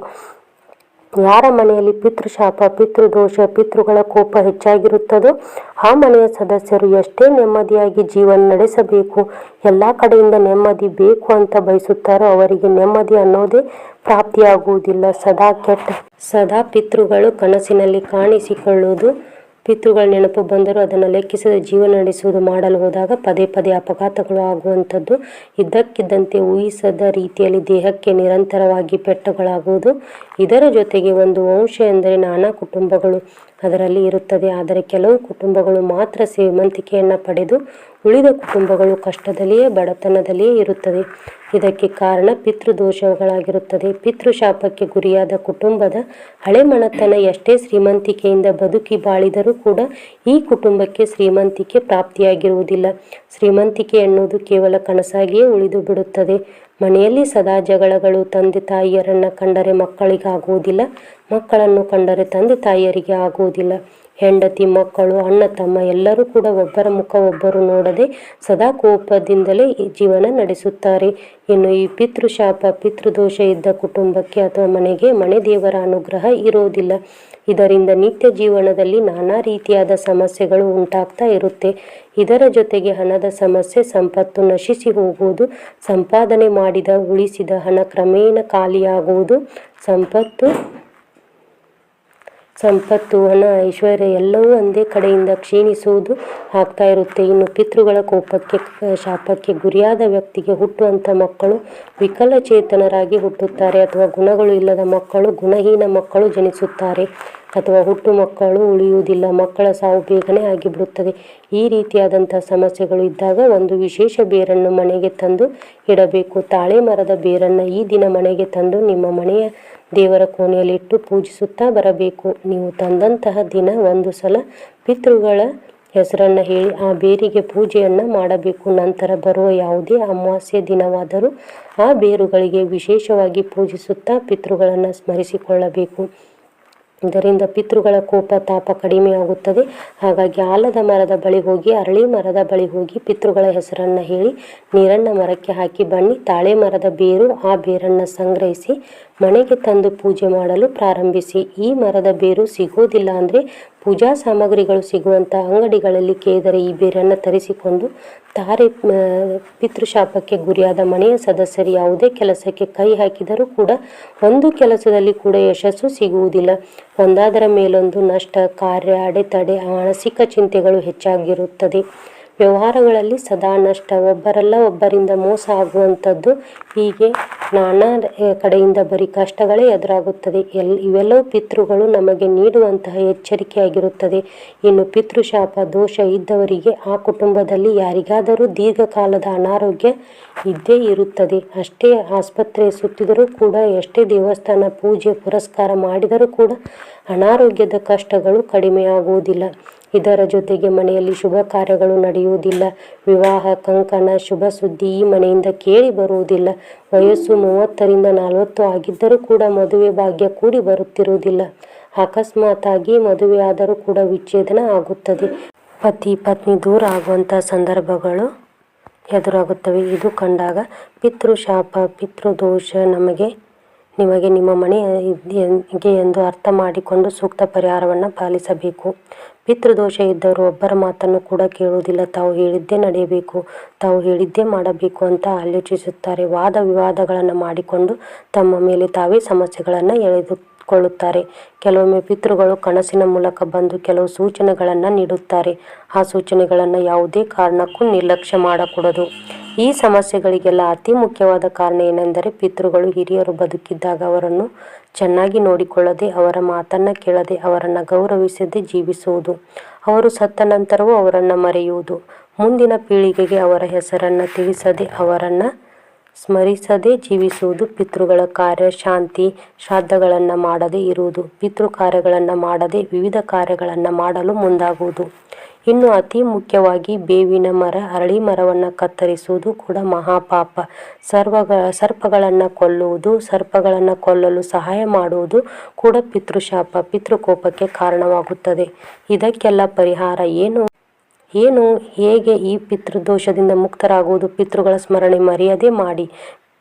ಯಾರ ಮನೆಯಲ್ಲಿ ಪಿತೃಶಾಪ, ಪಿತೃದೋಷ, ಪಿತೃಗಳ ಕೋಪ ಹೆಚ್ಚಾಗಿರುತ್ತದೋ ಆ ಮನೆಯ ಸದಸ್ಯರು ಎಷ್ಟೇ ನೆಮ್ಮದಿಯಾಗಿ ಜೀವನ ನಡೆಸಬೇಕು, ಎಲ್ಲ ಕಡೆಯಿಂದ ನೆಮ್ಮದಿ ಬೇಕು ಅಂತ ಬಯಸುತ್ತಾರೋ ಅವರಿಗೆ ನೆಮ್ಮದಿ ಅನ್ನೋದೇ ಪ್ರಾಪ್ತಿಯಾಗುವುದಿಲ್ಲ. ಸದಾ ಪಿತೃಗಳು ಕನಸಿನಲ್ಲಿ ಕಾಣಿಸಿಕೊಳ್ಳುವುದು, ಪಿತೃಗಳ ನೆನಪು ಬಂದರೂ ಅದನ್ನು ಲೆಕ್ಕಿಸದ ಜೀವನ ನಡೆಸುವುದು ಮಾಡಲು ಹೋದಾಗ ಪದೇ ಪದೇ ಅಪಘಾತಗಳು ಆಗುವಂಥದ್ದು, ಇದ್ದಕ್ಕಿದ್ದಂತೆ ಊಹಿಸದ ರೀತಿಯಲ್ಲಿ ದೇಹಕ್ಕೆ ನಿರಂತರವಾಗಿ ಪೆಟ್ಟುಗಳಾಗುವುದು. ಇದರ ಜೊತೆಗೆ ಒಂದು ವಂಶ ಎಂದರೆ ನಾನಾ ಕುಟುಂಬಗಳು ಅದರಲ್ಲಿ ಇರುತ್ತದೆ. ಆದರೆ ಕೆಲವು ಕುಟುಂಬಗಳು ಮಾತ್ರ ಶ್ರೀಮಂತಿಕೆಯನ್ನು ಪಡೆದು ಉಳಿದ ಕುಟುಂಬಗಳು ಕಷ್ಟದಲ್ಲಿಯೇ, ಬಡತನದಲ್ಲಿಯೇ ಇರುತ್ತದೆ. ಇದಕ್ಕೆ ಕಾರಣ ಪಿತೃದೋಷಗಳಾಗಿರುತ್ತದೆ. ಪಿತೃಶಾಪಕ್ಕೆ ಗುರಿಯಾದ ಕುಟುಂಬದ ಹಳೆ ಮನತನ ಎಷ್ಟೇ ಶ್ರೀಮಂತಿಕೆಯಿಂದ ಬದುಕಿ ಬಾಳಿದರೂ ಕೂಡ ಈ ಕುಟುಂಬಕ್ಕೆ ಶ್ರೀಮಂತಿಕೆ ಪ್ರಾಪ್ತಿಯಾಗಿರುವುದಿಲ್ಲ. ಶ್ರೀಮಂತಿಕೆ ಎನ್ನುವುದು ಕೇವಲ ಕನಸಾಗಿಯೇ ಉಳಿದು ಬಿಡುತ್ತದೆ. ಮನೆಯಲ್ಲಿ ಸದಾ ಜಗಳಗಳು, ತಂದೆ ತಾಯಿಯರನ್ನು ಕಂಡರೆ ಮಕ್ಕಳಿಗಾಗುವುದಿಲ್ಲ, ಮಕ್ಕಳನ್ನು ಕಂಡರೆ ತಂದೆ ತಾಯಿಯರಿಗೆ ಆಗುವುದಿಲ್ಲ. ಹೆಂಡತಿ, ಮಕ್ಕಳು, ಅಣ್ಣ ತಮ್ಮ ಎಲ್ಲರೂ ಕೂಡ ಒಬ್ಬರ ಮುಖ ಒಬ್ಬರು ನೋಡದೆ ಸದಾ ಕೋಪದಿಂದಲೇ ಜೀವನ ನಡೆಸುತ್ತಾರೆ. ಇನ್ನು ಈ ಪಿತೃಶಾಪ, ಪಿತೃದೋಷ ಇದ್ದ ಕುಟುಂಬಕ್ಕೆ ಅಥವಾ ಮನೆಗೆ ಮನೆ ದೇವರ ಅನುಗ್ರಹ ಇರೋದಿಲ್ಲ. ಇದರಿಂದ ನಿತ್ಯ ಜೀವನದಲ್ಲಿ ನಾನಾ ರೀತಿಯಾದ ಸಮಸ್ಯೆಗಳು ಉಂಟಾಗ್ತಾ ಇರುತ್ತೆ. ಇದರ ಜೊತೆಗೆ ಹಣದ ಸಮಸ್ಯೆ, ಸಂಪತ್ತು ನಶಿಸಿ ಹೋಗುವುದು, ಸಂಪಾದನೆ ಮಾಡಿದ ಉಳಿಸಿದ ಹಣ ಕ್ರಮೇಣ ಖಾಲಿಯಾಗುವುದು, ಸಂಪತ್ತು, ಹಣ, ಐಶ್ವರ್ಯ ಎಲ್ಲವೂ ಒಂದೇ ಕಡೆಯಿಂದ ಕ್ಷೀಣಿಸುವುದು ಆಗ್ತಾ ಇರುತ್ತೆ. ಇನ್ನು ಪಿತೃಗಳ ಕೋಪಕ್ಕೆ, ಶಾಪಕ್ಕೆ ಗುರಿಯಾದ ವ್ಯಕ್ತಿಗೆ ಹುಟ್ಟುವಂಥ ಮಕ್ಕಳು ವಿಕಲಚೇತನರಾಗಿ ಹುಟ್ಟುತ್ತಾರೆ, ಅಥವಾ ಗುಣಗಳು ಇಲ್ಲದ ಮಕ್ಕಳು, ಗುಣಹೀನ ಮಕ್ಕಳು ಜನಿಸುತ್ತಾರೆ, ಅಥವಾ ಹುಟ್ಟು ಮಕ್ಕಳು ಉಳಿಯುವುದಿಲ್ಲ, ಮಕ್ಕಳ ಸಾವು ಬೇಗನೆ ಆಗಿಬಿಡುತ್ತದೆ. ಈ ರೀತಿಯಾದಂಥ ಸಮಸ್ಯೆಗಳು ಇದ್ದಾಗ ಒಂದು ವಿಶೇಷ ಬೇರನ್ನು ಮನೆಗೆ ತಂದು ಇಡಬೇಕು. ತಾಳೆ ಮರದ ಬೇರನ್ನು ಈ ದಿನ ಮನೆಗೆ ತಂದು ನಿಮ್ಮ ಮನೆಯ ದೇವರ ಕೋಣೆಯಲ್ಲಿಟ್ಟು ಪೂಜಿಸುತ್ತಾ ಬರಬೇಕು. ನೀವು ತಂದಂತಹ ದಿನ ಒಂದು ಸಲ ಪಿತೃಗಳ ಹೆಸರನ್ನು ಹೇಳಿ ಆ ಬೇರಿಗೆ ಪೂಜೆಯನ್ನು ಮಾಡಬೇಕು. ನಂತರ ಬರುವ ಯಾವುದೇ ಅಮಾವಾಸ್ಯೆ ದಿನವಾದರೂ ಆ ಬೇರುಗಳಿಗೆ ವಿಶೇಷವಾಗಿ ಪೂಜಿಸುತ್ತಾ ಪಿತೃಗಳನ್ನು ಸ್ಮರಿಸಿಕೊಳ್ಳಬೇಕು. ಇದರಿಂದ ಪಿತೃಗಳ ಕೋಪ ತಾಪ ಕಡಿಮೆಯಾಗುತ್ತದೆ. ಹಾಗಾಗಿ ಆಲದ ಮರದ ಬಳಿ ಹೋಗಿ, ಅರಳಿ ಮರದ ಬಳಿ ಹೋಗಿ ಪಿತೃಗಳ ಹೆಸರನ್ನು ಹೇಳಿ ನೀರನ್ನು ಮರಕ್ಕೆ ಹಾಕಿ ಬನ್ನಿ. ತಾಳೆ ಮರದ ಬೇರು, ಆ ಬೇರನ್ನು ಸಂಗ್ರಹಿಸಿ ಮನೆಗೆ ತಂದು ಪೂಜೆ ಮಾಡಲು ಪ್ರಾರಂಭಿಸಿ. ಈ ಮರದ ಬೇರು ಸಿಗೋದಿಲ್ಲ ಅಂದರೆ ಪೂಜಾ ಸಾಮಗ್ರಿಗಳು ಸಿಗುವಂಥ ಅಂಗಡಿಗಳಲ್ಲಿ ಕೇಳಿದರೆ ಈ ಬೇರನ್ನು ತರಿಸಿಕೊಂಡು ತಾರೆ. ಪಿತೃಶಾಪಕ್ಕೆ ಗುರಿಯಾದ ಮನೆಯ ಸದಸ್ಯರು ಯಾವುದೇ ಕೆಲಸಕ್ಕೆ ಕೈ ಹಾಕಿದರೂ ಕೂಡ ಒಂದು ಕೆಲಸದಲ್ಲಿ ಕೂಡ ಯಶಸ್ಸು ಸಿಗುವುದಿಲ್ಲ. ಒಂದಾದರ ಮೇಲೊಂದು ನಷ್ಟ, ಕಾರ್ಯ, ಅಡೆತಡೆ, ಮಾನಸಿಕ ಚಿಂತೆಗಳು ಹೆಚ್ಚಾಗಿರುತ್ತದೆ. ವ್ಯವಹಾರಗಳಲ್ಲಿ ಸದಾ ನಷ್ಟ, ಒಬ್ಬರಲ್ಲ ಒಬ್ಬರಿಂದ ಮೋಸ ಆಗುವಂಥದ್ದು, ಹೀಗೆ ನಾನಾ ಕಡೆಯಿಂದ ಬರೀ ಕಷ್ಟಗಳೇ ಎದುರಾಗುತ್ತದೆ. ಇವೆಲ್ಲವೂ ಪಿತೃಗಳು ನಮಗೆ ನೀಡುವಂತಹ ಎಚ್ಚರಿಕೆಯಾಗಿರುತ್ತದೆ. ಇನ್ನು ಪಿತೃಶಾಪ ದೋಷ ಇದ್ದವರಿಗೆ ಆ ಕುಟುಂಬದಲ್ಲಿ ಯಾರಿಗಾದರೂ ದೀರ್ಘಕಾಲದ ಅನಾರೋಗ್ಯ ಇದ್ದೇ ಇರುತ್ತದೆ. ಅಷ್ಟೇ ಆಸ್ಪತ್ರೆ ಸುತ್ತಿದರೂ ಕೂಡ, ಎಷ್ಟೇ ದೇವಸ್ಥಾನ ಪೂಜೆ ಪುರಸ್ಕಾರ ಮಾಡಿದರೂ ಕೂಡ ಅನಾರೋಗ್ಯದ ಕಷ್ಟಗಳು ಕಡಿಮೆಯಾಗುವುದಿಲ್ಲ. ಇದರ ಜೊತೆಗೆ ಮನೆಯಲ್ಲಿ ಶುಭ ಕಾರ್ಯಗಳು ನಡೆಯುವುದಿಲ್ಲ. ವಿವಾಹ, ಕಂಕಣ, ಶುಭ ಸುದ್ದಿ ಈ ಮನೆಯಿಂದ ಕೇಳಿ ಬರುವುದಿಲ್ಲ. ವಯಸ್ಸು 30ರಿಂದ 40 ಆಗಿದ್ದರೂ ಕೂಡ ಮದುವೆ ಭಾಗ್ಯ ಕೂಡಿ ಬರುತ್ತಿರುವುದಿಲ್ಲ. ಅಕಸ್ಮಾತಾಗಿ ಮದುವೆಯಾದರೂ ಕೂಡ ವಿಚ್ಛೇದನ ಆಗುತ್ತದೆ. ಪತಿ ಪತ್ನಿ ದೂರ ಆಗುವಂತಹ ಸಂದರ್ಭಗಳು ಎದುರಾಗುತ್ತವೆ. ಇದು ಕಂಡಾಗ ಪಿತೃಶಾಪ ಪಿತೃದೋಷ ನಿಮಗೆ ನಿಮ್ಮ ಮನೆಗೆ ಎಂದು ಅರ್ಥ ಮಾಡಿಕೊಂಡು ಸೂಕ್ತ ಪರಿಹಾರವನ್ನು ಪಾಲಿಸಬೇಕು. ಪಿತೃದೋಷ ಇದ್ದವರು ಒಬ್ಬರ ಮಾತನ್ನು ಕೂಡ ಕೇಳುವುದಿಲ್ಲ. ತಾವು ಹೇಳಿದ್ದೇ ನಡೆಯಬೇಕು, ತಾವು ಹೇಳಿದ್ದೇ ಮಾಡಬೇಕು ಅಂತ ಆಲೋಚಿಸುತ್ತಾರೆ. ವಾದ ವಿವಾದಗಳನ್ನು ಮಾಡಿಕೊಂಡು ತಮ್ಮ ಮೇಲೆ ತಾವೇ ಸಮಸ್ಯೆಗಳನ್ನು ಎಳೆದುಕೊಳ್ಳುತ್ತಾರೆ. ಕೆಲವೊಮ್ಮೆ ಪಿತೃಗಳು ಕನಸಿನ ಮೂಲಕ ಬಂದು ಕೆಲವು ಸೂಚನೆಗಳನ್ನು ನೀಡುತ್ತಾರೆ. ಆ ಸೂಚನೆಗಳನ್ನು ಯಾವುದೇ ಕಾರಣಕ್ಕೂ ನಿರ್ಲಕ್ಷ್ಯ ಮಾಡಕೂಡದು. ಈ ಸಮಸ್ಯೆಗಳಿಗೆಲ್ಲ ಅತಿ ಮುಖ್ಯವಾದ ಕಾರಣ ಏನೆಂದರೆ, ಪಿತೃಗಳು ಹಿರಿಯರು ಬದುಕಿದ್ದಾಗ ಅವರನ್ನು ಚೆನ್ನಾಗಿ ನೋಡಿಕೊಳ್ಳದೆ, ಅವರ ಮಾತನ್ನು ಕೇಳದೆ, ಅವರನ್ನು ಗೌರವಿಸದೆ ಜೀವಿಸುವುದು, ಅವರು ಸತ್ತ ನಂತರವೂ ಅವರನ್ನು ಮರೆಯುವುದು, ಮುಂದಿನ ಪೀಳಿಗೆಗೆ ಅವರ ಹೆಸರನ್ನು ತಿಳಿಸದೆ, ಅವರನ್ನು ಸ್ಮರಿಸದೆ ಜೀವಿಸುವುದು, ಪಿತೃಗಳ ಕಾರ್ಯ ಶಾಂತಿ ಶ್ರಾದ್ದಗಳನ್ನು ಮಾಡದೇ ಇರುವುದು, ಪಿತೃ ಕಾರ್ಯಗಳನ್ನು ಮಾಡದೆ ವಿವಿಧ ಕಾರ್ಯಗಳನ್ನು ಮಾಡಲು ಮುಂದಾಗುವುದು. ಇನ್ನು ಅತಿ ಮುಖ್ಯವಾಗಿ ಬೇವಿನ ಮರ, ಅರಳಿ ಮರವನ್ನು ಕತ್ತರಿಸುವುದು ಕೂಡ ಮಹಾಪಾಪ. ಸರ್ಪಗಳನ್ನು ಕೊಲ್ಲುವುದು, ಸರ್ಪಗಳನ್ನು ಕೊಲ್ಲಲು ಸಹಾಯ ಮಾಡುವುದು ಕೂಡ ಪಿತೃಶಾಪ, ಪಿತೃಕೋಪಕ್ಕೆ ಕಾರಣವಾಗುತ್ತದೆ. ಇದಕ್ಕೆಲ್ಲ ಪರಿಹಾರ ಏನು ಹೇಗೆ ಈ ಪಿತೃದೋಷದಿಂದ ಮುಕ್ತರಾಗುವುದು? ಪಿತೃಗಳ ಸ್ಮರಣೆ ಮರೆಯದೇ ಮಾಡಿ.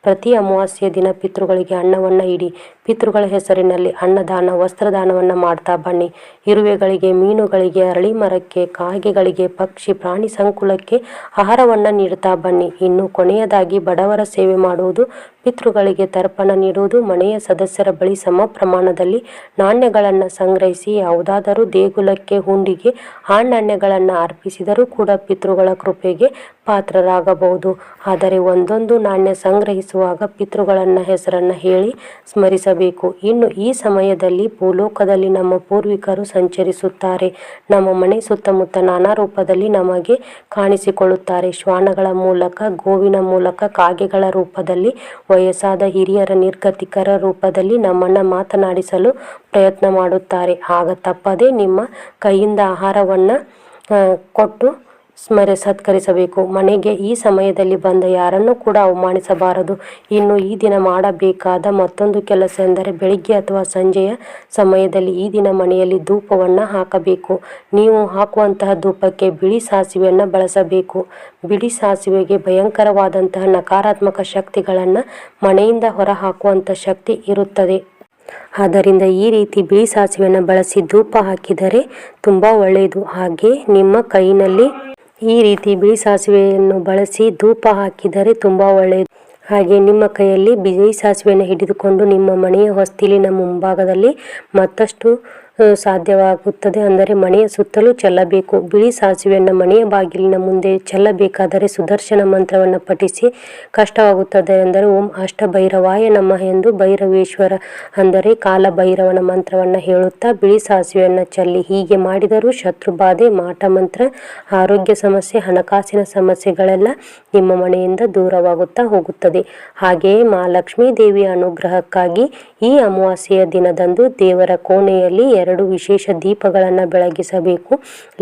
ಪ್ರತಿ ಅಮಾವಾಸ್ಯೆಯ ದಿನ ಪಿತೃಗಳಿಗೆ ಅನ್ನವನ್ನು ಇಡಿ. ಪಿತೃಗಳ ಹೆಸರಿನಲ್ಲಿ ಅನ್ನದಾನ, ವಸ್ತ್ರದಾನವನ್ನು ಮಾಡ್ತಾ ಬನ್ನಿ. ಇರುವೆಗಳಿಗೆ, ಮೀನುಗಳಿಗೆ, ಅರಳಿ ಮರಕ್ಕೆ, ಕಾಗೆಗಳಿಗೆ, ಪಕ್ಷಿ ಪ್ರಾಣಿ ಸಂಕುಲಕ್ಕೆ ಆಹಾರವನ್ನು ನೀಡುತ್ತಾ ಬನ್ನಿ. ಇನ್ನು ಕೊನೆಯದಾಗಿ ಬಡವರ ಸೇವೆ ಮಾಡುವುದು, ಪಿತೃಗಳಿಗೆ ತರ್ಪಣ ನೀಡುವುದು, ಮನೆಯ ಸದಸ್ಯರ ಬಳಿ ಸಮ ಪ್ರಮಾಣದಲ್ಲಿ ನಾಣ್ಯಗಳನ್ನು ಸಂಗ್ರಹಿಸಿ ಯಾವುದಾದರೂ ದೇಗುಲಕ್ಕೆ, ಹುಂಡಿಗೆ ಆ ನಾಣ್ಯಗಳನ್ನು ಅರ್ಪಿಸಿದರೂ ಕೂಡ ಪಿತೃಗಳ ಕೃಪೆಗೆ ಪಾತ್ರರಾಗಬಹುದು. ಆದರೆ ಒಂದೊಂದು ನಾಣ್ಯ ಸಂಗ್ರಹಿಸುವಾಗ ಪಿತೃಗಳನ್ನ ಹೆಸರನ್ನು ಹೇಳಿ ಸ್ಮರಿಸಬೇಕು. ಇನ್ನು ಈ ಸಮಯದಲ್ಲಿ ಭೂಲೋಕದಲ್ಲಿ ನಮ್ಮ ಪೂರ್ವಿಕರು ಸಂಚರಿಸುತ್ತಾರೆ. ನಮ್ಮ ಮನೆ ಸುತ್ತಮುತ್ತ ನಾನಾ ರೂಪದಲ್ಲಿ ನಮಗೆ ಕಾಣಿಸಿಕೊಳ್ಳುತ್ತಾರೆ. ಶ್ವಾನಗಳ ಮೂಲಕ, ಗೋವಿನ ಮೂಲಕ, ಕಾಗೆಗಳ ರೂಪದಲ್ಲಿ, ವಯಸ್ಸಾದ ಹಿರಿಯರ ನಿರ್ಗತಿಕರ ರೂಪದಲ್ಲಿ ನಮ್ಮನ್ನು ಮಾತನಾಡಿಸಲು ಪ್ರಯತ್ನ ಮಾಡುತ್ತಾರೆ. ಆಗ ತಪ್ಪದೆ ನಿಮ್ಮ ಕೈಯಿಂದ ಆಹಾರವನ್ನು ಕೊಟ್ಟು ಸತ್ಕರಿಸಬೇಕು. ಮನೆಗೆ ಈ ಸಮಯದಲ್ಲಿ ಬಂದ ಯಾರನ್ನೂ ಕೂಡ ಅವಮಾನಿಸಬಾರದು. ಇನ್ನು ಈ ದಿನ ಮಾಡಬೇಕಾದ ಮತ್ತೊಂದು ಕೆಲಸ ಎಂದರೆ, ಬೆಳಿಗ್ಗೆ ಅಥವಾ ಸಂಜೆಯ ಸಮಯದಲ್ಲಿ ಈ ದಿನ ಮನೆಯಲ್ಲಿ ಧೂಪವನ್ನು ಹಾಕಬೇಕು. ನೀವು ಹಾಕುವಂತಹ ಧೂಪಕ್ಕೆ ಬಿಳಿ ಸಾಸಿವೆಯನ್ನು ಬಳಸಬೇಕು. ಬಿಳಿ ಸಾಸಿವೆಗೆ ಭಯಂಕರವಾದಂತಹ ನಕಾರಾತ್ಮಕ ಶಕ್ತಿಗಳನ್ನು ಮನೆಯಿಂದ ಹೊರ ಹಾಕುವಂಥ ಶಕ್ತಿ ಇರುತ್ತದೆ. ಆದ್ದರಿಂದ ಈ ರೀತಿ ಬಿಳಿ ಸಾಸಿವೆಯನ್ನು ಬಳಸಿ ಧೂಪ ಹಾಕಿದರೆ ತುಂಬ ಒಳ್ಳೆಯದು. ಹಾಗೆ ನಿಮ್ಮ ಕೈನಲ್ಲಿ ಈ ರೀತಿ ಬಿಳಿ ಸಾಸಿವೆಯನ್ನು ಬಳಸಿ ಧೂಪ ಹಾಕಿದರೆ ತುಂಬ ಒಳ್ಳೆಯದು. ಹಾಗೆ ನಿಮ್ಮ ಕೈಯಲ್ಲಿ ಬಿಳಿ ಸಾಸಿವೆಯನ್ನು ಹಿಡಿದುಕೊಂಡು ನಿಮ್ಮ ಮನೆಯ ಹೊಸ್ತಿಲಿನ ಮುಂಭಾಗದಲ್ಲಿ ಮತ್ತಷ್ಟು ಸಾಧ್ಯವಾಗುತ್ತದೆ ಅಂದರೆ ಮನೆಯ ಸುತ್ತಲೂ ಚೆಲ್ಲಬೇಕು. ಬಿಳಿ ಸಾಸಿವೆಯನ್ನು ಮನೆಯ ಬಾಗಿಲಿನ ಮುಂದೆ ಚೆಲ್ಲಬೇಕಾದರೆ ಸುದರ್ಶನ ಮಂತ್ರವನ್ನು ಪಠಿಸಿ. ಕಷ್ಟವಾಗುತ್ತದೆ ಎಂದರೆ ಓಂ ಅಷ್ಟಭೈರವಾಯ ನಮಃ ಎಂದು ಭೈರವೇಶ್ವರ ಅಂದರೆ ಕಾಲಭೈರವನ ಮಂತ್ರವನ್ನು ಹೇಳುತ್ತಾ ಬಿಳಿ ಸಾಸಿವೆಯನ್ನು ಚೆಲ್ಲಿ. ಹೀಗೆ ಮಾಡಿದರೂ ಶತ್ರುಬಾಧೆ, ಮಾಟ ಮಂತ್ರ, ಆರೋಗ್ಯ ಸಮಸ್ಯೆ, ಹಣಕಾಸಿನ ಸಮಸ್ಯೆಗಳೆಲ್ಲ ನಿಮ್ಮ ಮನೆಯಿಂದ ದೂರವಾಗುತ್ತಾ ಹೋಗುತ್ತದೆ. ಹಾಗೆಯೇ ಮಹಾಲಕ್ಷ್ಮೀ ದೇವಿಯ ಅನುಗ್ರಹಕ್ಕಾಗಿ ಈ ಅಮಾವಾಸ್ಯೆಯ ದಿನದಂದು ದೇವರ ಕೋಣೆಯಲ್ಲಿ 2 ವಿಶೇಷ ದೀಪಗಳನ್ನು ಬೆಳಗಿಸಬೇಕು.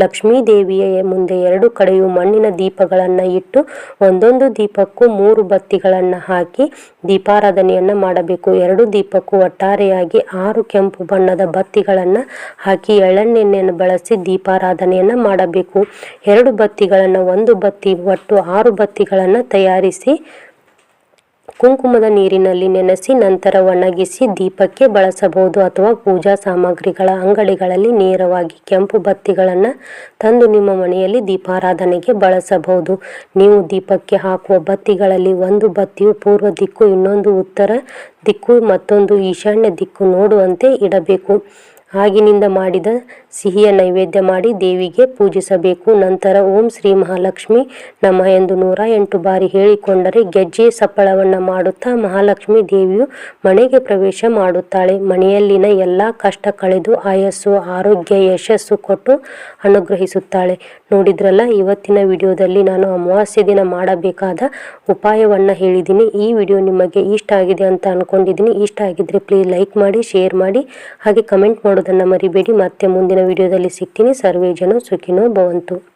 ಲಕ್ಷ್ಮೀ ದೇವಿಯ ಮುಂದೆ 2 ಕಡೆಯೂ ಮಣ್ಣಿನ ದೀಪಗಳನ್ನು ಇಟ್ಟು ಒಂದೊಂದು ದೀಪಕ್ಕೂ 3 ಬತ್ತಿಗಳನ್ನು ಹಾಕಿ ದೀಪಾರಾಧನೆಯನ್ನು ಮಾಡಬೇಕು. 2 ದೀಪಕ್ಕೂ ಒಟ್ಟಾರೆಯಾಗಿ 6 ಕೆಂಪು ಬಣ್ಣದ ಬತ್ತಿಗಳನ್ನು ಹಾಕಿ ಎಳ್ಳೆಣ್ಣೆಯನ್ನು ಬಳಸಿ ದೀಪಾರಾಧನೆಯನ್ನು ಮಾಡಬೇಕು. 2 ಬತ್ತಿಗಳನ್ನು, 1 ಬತ್ತಿ ಒಟ್ಟು 6 ಬತ್ತಿಗಳನ್ನು ತಯಾರಿಸಿ ಕುಂಕುಮದ ನೀರಿನಲ್ಲಿ ನೆನೆಸಿ ನಂತರ ಒಣಗಿಸಿ ದೀಪಕ್ಕೆ ಬಳಸಬಹುದು. ಅಥವಾ ಪೂಜಾ ಸಾಮಗ್ರಿಗಳ ಅಂಗಡಿಗಳಲ್ಲಿ ನೇರವಾಗಿ ಕೆಂಪು ಬತ್ತಿಗಳನ್ನು ತಂದು ನಿಮ್ಮ ಮನೆಯಲ್ಲಿ ದೀಪಾರಾಧನೆಗೆ ಬಳಸಬಹುದು. ನೀವು ದೀಪಕ್ಕೆ ಹಾಕುವ ಬತ್ತಿಗಳಲ್ಲಿ ಒಂದು ಬತ್ತಿಯು ಪೂರ್ವ ದಿಕ್ಕು, ಇನ್ನೊಂದು ಉತ್ತರ ದಿಕ್ಕು, ಮತ್ತೊಂದು ಈಶಾನ್ಯ ದಿಕ್ಕು ನೋಡುವಂತೆ ಇಡಬೇಕು. ಆಗಿನಿಂದ ಮಾಡಿದ ಸಿಹಿಯ ನೈವೇದ್ಯ ಮಾಡಿ ದೇವಿಗೆ ಪೂಜಿಸಬೇಕು. ನಂತರ ಓಂ ಶ್ರೀ ಮಹಾಲಕ್ಷ್ಮಿ ನಮಃ ಎಂದು 108 ಬಾರಿ ಹೇಳಿಕೊಂಡರೆ ಗೆಜ್ಜೆ ಸಪ್ಪಳವನ್ನು ಮಾಡುತ್ತಾ ಮಹಾಲಕ್ಷ್ಮಿ ದೇವಿಯು ಮನೆಗೆ ಪ್ರವೇಶ ಮಾಡುತ್ತಾಳೆ. ಮನೆಯಲ್ಲಿನ ಎಲ್ಲ ಕಷ್ಟ ಕಳೆದು ಆಯಸ್ಸು, ಆರೋಗ್ಯ, ಯಶಸ್ಸು ಕೊಟ್ಟು ಅನುಗ್ರಹಿಸುತ್ತಾಳೆ. ನೋಡಿದ್ರಲ್ಲ, ಇವತ್ತಿನ ವಿಡಿಯೋದಲ್ಲಿ ನಾನು ಅಮಾವಾಸ್ಯೆ ದಿನ ಮಾಡಬೇಕಾದ ಉಪಾಯವನ್ನು ಹೇಳಿದ್ದೀನಿ. ಈ ವಿಡಿಯೋ ನಿಮಗೆ ಇಷ್ಟ ಆಗಿದೆ ಅಂತ ಅನ್ಕೊಂಡಿದ್ದೀನಿ. ಇಷ್ಟ ಆಗಿದ್ರೆ ಪ್ಲೀಸ್ ಲೈಕ್ ಮಾಡಿ, ಶೇರ್ ಮಾಡಿ, ಹಾಗೆ ಕಮೆಂಟ್ ಮಾಡೋದನ್ನು ಮರಿಬೇಡಿ. ಮತ್ತೆ ಮುಂದಿನ ವಿಡಿಯೋದಲ್ಲಿ ಸಿಗ್ತೀನಿ. ಸರ್ವೇ ಜನ ಸುಖಿನೋ ಭವಂತು.